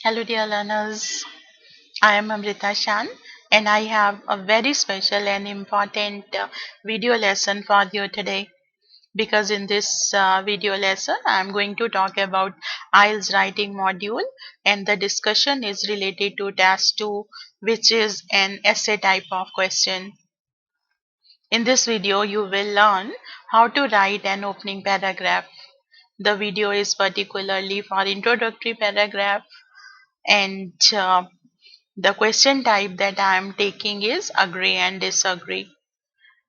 Hello, dear learners. I am Amritashaan, and I have a very special and important video lesson for you today. Because in this video lesson, I am going to talk about Ielts writing module, and the discussion is related to task 2, which is an essay type of question. In this video, you will learn how to write an opening paragraph. The video is particularly for introductory paragraph, and the question type that I am taking is agree and disagree.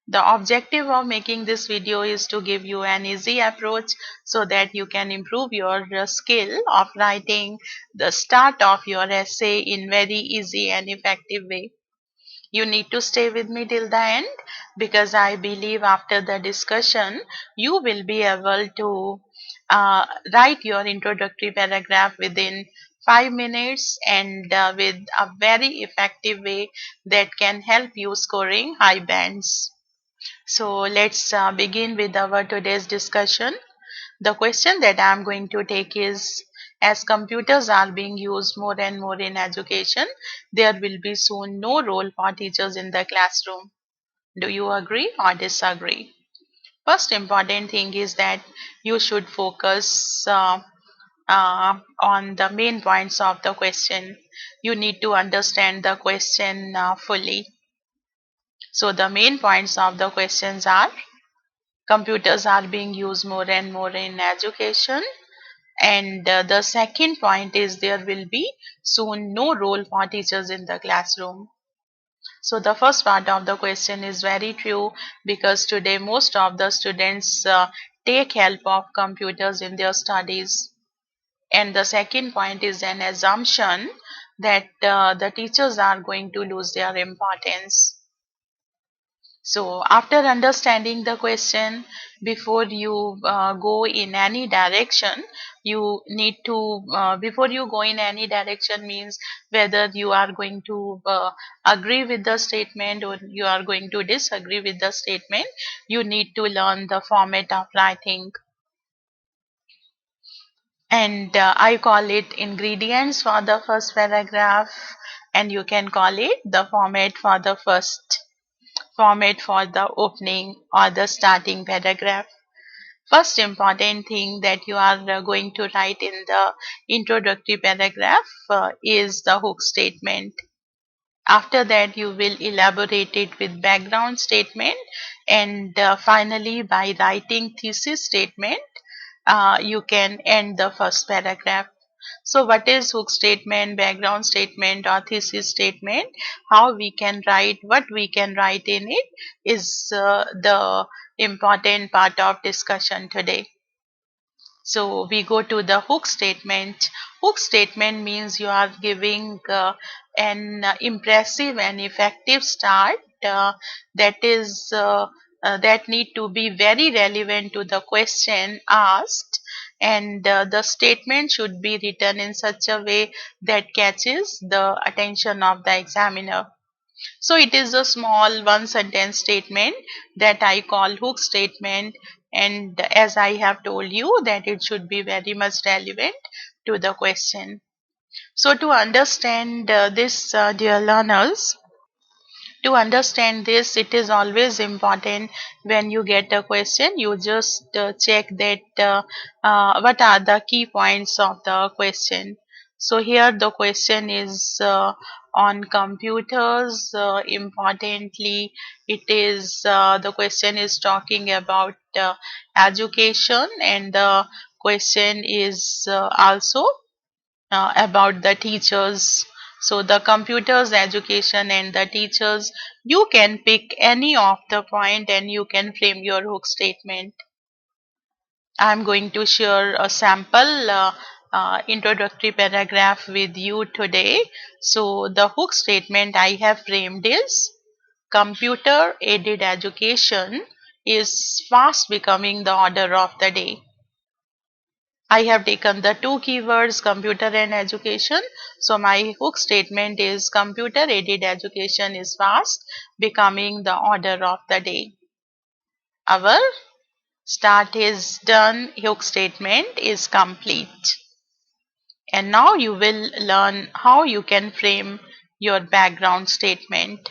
The objective of making this video is to give you an easy approach so that you can improve your skill of writing the start of your essay in very easy and effective way. You need to stay with me till the end, because I believe after the discussion you will be able to write your introductory paragraph within 5 minutes and with a very effective way that can help you scoring high bands. So let's begin with our today's discussion. The question that I am going to take is, as computers are being used more and more in education, there will be soon no role for teachers in the classroom. Do you agree or disagree? First important thing is that you should focus on the main points of the question. You need to understand the question fully. So the main points of the questions are: computers are being used more and more in education. And the second point is, there will be soon no role for teachers in the classroom. So the first part of the question is very true, because today most of the students take help of computers in their studies. And the second point is an assumption that the teachers are going to lose their importance. So after understanding the question, before you go in any direction, you need to, before you go in any direction means whether you are going to agree with the statement or you are going to disagree with the statement, you need to learn the format of writing. And I call it ingredients for the first paragraph, and you can call it the format for the opening or the starting paragraph. First important thing that you are going to write in the introductory paragraph is the hook statement. After that, you will elaborate it with background statement, and finally, by writing thesis statement, you can end the first paragraph. So what is hook statement, background statement, or thesis statement? How we can write, what we can write in it is the important part of discussion today. So we go to the hook statement. Hook statement means you are giving an impressive and effective start that is that need to be very relevant to the question asked, and the statement should be written in such a way that catches the attention of the examiner. So it is a small one sentence statement that I call hook statement, and as I have told you that it should be very much relevant to the question. So to understand this, dear learners, to understand this, it is always important when you get a question, you just check that what are the key points of the question. So here the question is on computers. Importantly, it is the question is talking about education, and the question is also about the teachers. So the computers, education, and the teachers, you can pick any of the point and you can frame your hook statement. I'm going to share a sample introductory paragraph with you today. So the hook statement I have framed is: computer aided education is fast becoming the order of the day. I have taken the two keywords computer and education. So my hook statement is: computer aided education is fast becoming the order of the day. Our start is done, hook statement is complete. And now you will learn how you can frame your background statement.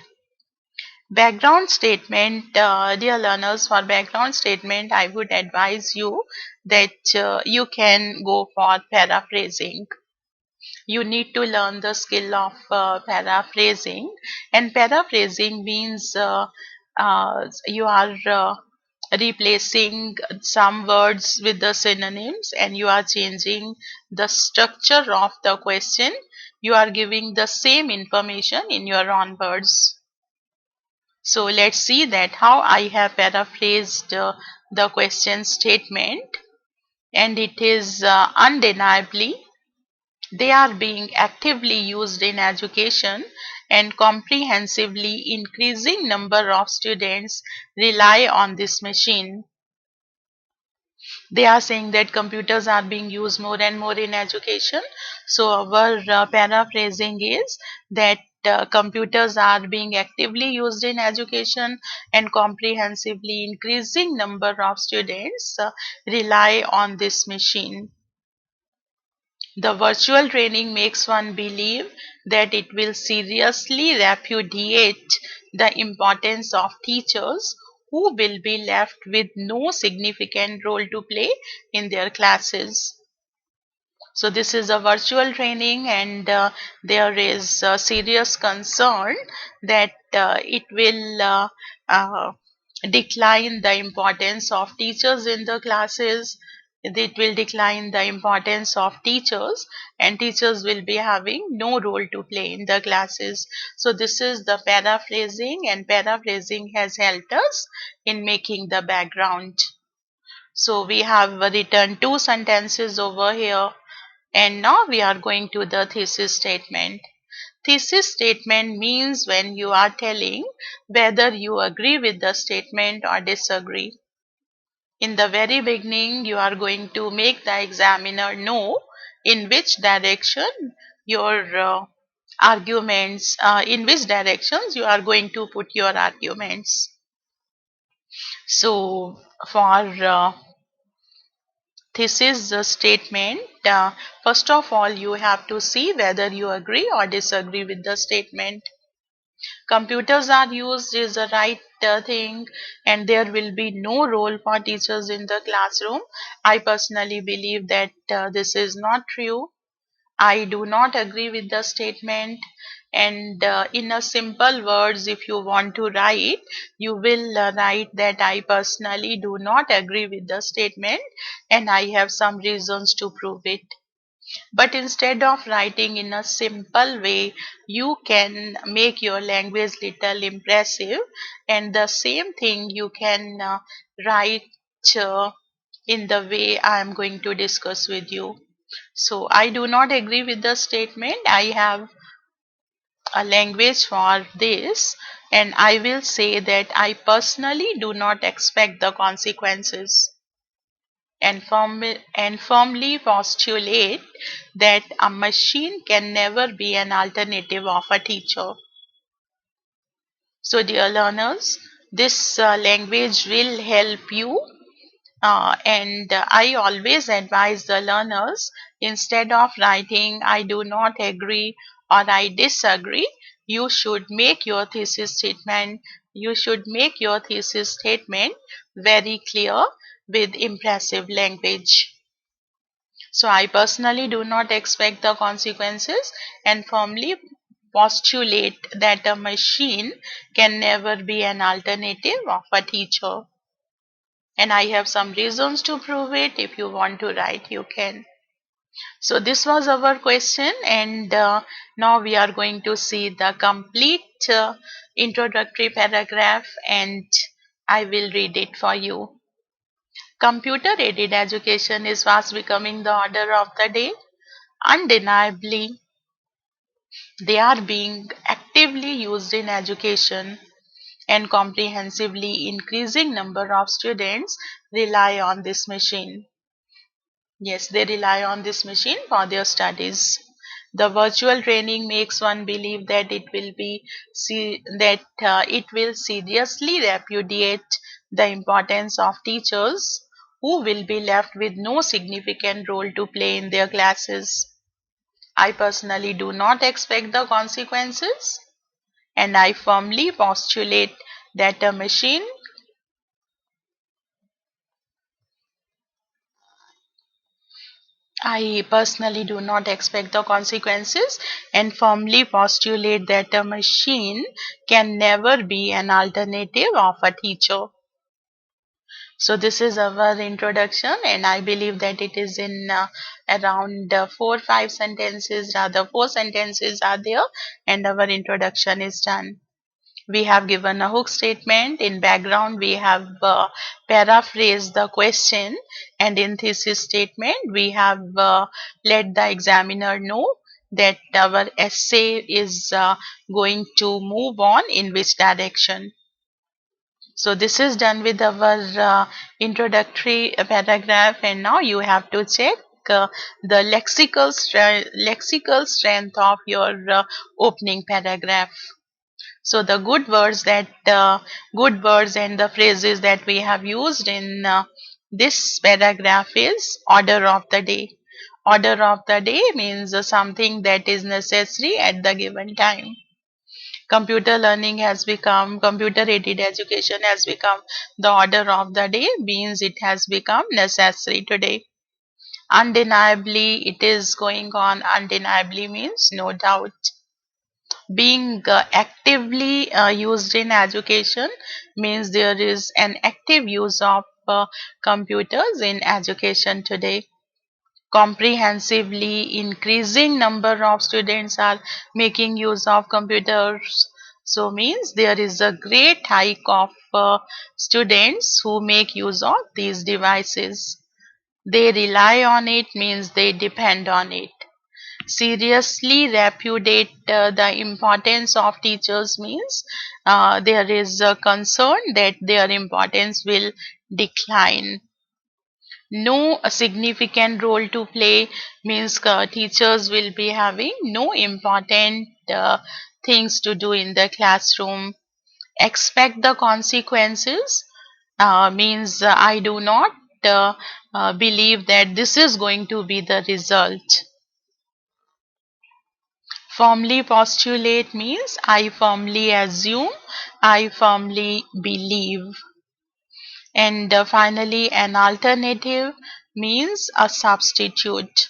Background statement, dear learners, for background statement, I would advise you that you can go for paraphrasing. You need to learn the skill of paraphrasing, and paraphrasing means you are replacing some words with the synonyms, and you are changing the structure of the question. You are giving the same information in your own words. So let's see that how I have paraphrased the question statement, and it is undeniably they are being actively used in education, and comprehensively increasing number of students rely on this machine. They are saying that computers are being used more and more in education. So our paraphrasing is that computers are being actively used in education, and comprehensively increasing number of students rely on this machine. The virtual training makes one believe that it will seriously repudiate the importance of teachers, who will be left with no significant role to play in their classes. So this is a virtual training, and there is a serious concern that it will decline the importance of teachers in the classes. It will decline the importance of teachers, and teachers will be having no role to play in the classes. So this is the paraphrasing, and paraphrasing has helped us in making the background. So we have written two sentences over here, and now we are going to the thesis statement. Thesis statement means when you are telling whether you agree with the statement or disagree. In the very beginning, you are going to make the examiner know in which direction your arguments, in which directions you are going to put your arguments. So for thesis statement, first of all, you have to see whether you agree or disagree with the statement. Computers are used is the right thing, and there will be no role for teachers in the classroom. I personally believe that this is not true. I do not agree with the statement. And in a simple words, if you want to write, you will write that I personally do not agree with the statement, and I have some reasons to prove it. But instead of writing in a simple way, you can make your language little impressive, and the same thing you can write in the way I am going to discuss with you. So I do not agree with the statement. I have a language for this, and I will say that I personally do not expect the consequences, and firmly postulate that a machine can never be an alternative of a teacher. So dear learners, this language will help you, and I always advise the learners, instead of writing I do not agree or I disagree, you should make your thesis statement. You should make your thesis statement very clear with impressive language. So I personally do not expect the consequences, and firmly postulate that a machine can never be an alternative of a teacher. And I have some reasons to prove it. If you want to write, you can. So this was our question, and now we are going to see the complete introductory paragraph, and I will read it for you. Computer aided education is fast becoming the order of the day. Undeniably, they are being actively used in education, and comprehensively increasing number of students rely on this machine. Yes, they rely on this machine for their studies. The virtual training makes one believe that it will seriously repudiate the importance of teachers, who will be left with no significant role to play in their classes. I personally do not expect the consequences, and I firmly postulate that a machine I personally do not expect the consequences and firmly postulate that a machine can never be an alternative of a teacher. So this is our introduction, and I believe that it is in around 4 5 sentences, rather 4 sentences are there, and our introduction is done. We have given a hook statement. In background, we have paraphrased the question, and in thesis statement, we have let the examiner know that our essay is going to move on in which direction. So this is done with our introductory paragraph, and now you have to check the lexical strength of your opening paragraph. So the good words and the phrases that we have used in this paragraph is order of the day. Order of the day means something that is necessary at the given time. Computer aided education has become the order of the day, means it has become necessary today. Undeniably, it is going on. Undeniably means no doubt. Being actively used in education means there is an active use of computers in education today. Comprehensively increasing number of students are making use of computers, so means there is a great hike of students who make use of these devices. They rely on it means they depend on it. Seriously repudiate the importance of teachers means there is a concern that their importance will decline. No significant role to play means teachers will be having no important things to do in the classroom. Expect the consequences means I do not believe that this is going to be the result. Firmly postulate means I firmly assume, I firmly believe. And finally, an alternative means a substitute.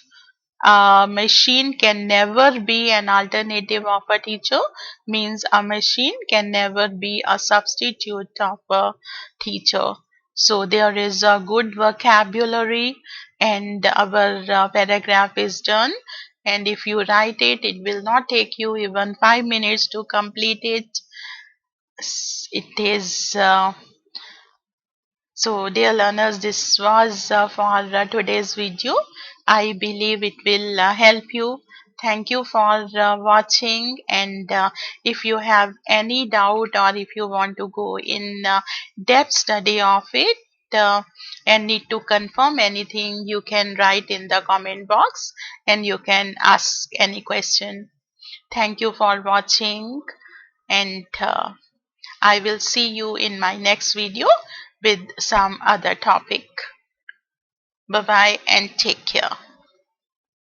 A machine can never be an alternative of a teacher, means a machine can never be a substitute of a teacher. So there is a good vocabulary, and our paragraph is done. And if you write it, it will not take you even 5 minutes to complete it. It is so, dear learners, this was for today's video. I believe it will help you. Thank you for watching, and if you have any doubt or if you want to go in depth study of it and need to confirm anything, you can write in the comment box and you can ask any question. Thank you for watching, and I will see you in my next video with some other topic. Bye bye and take care.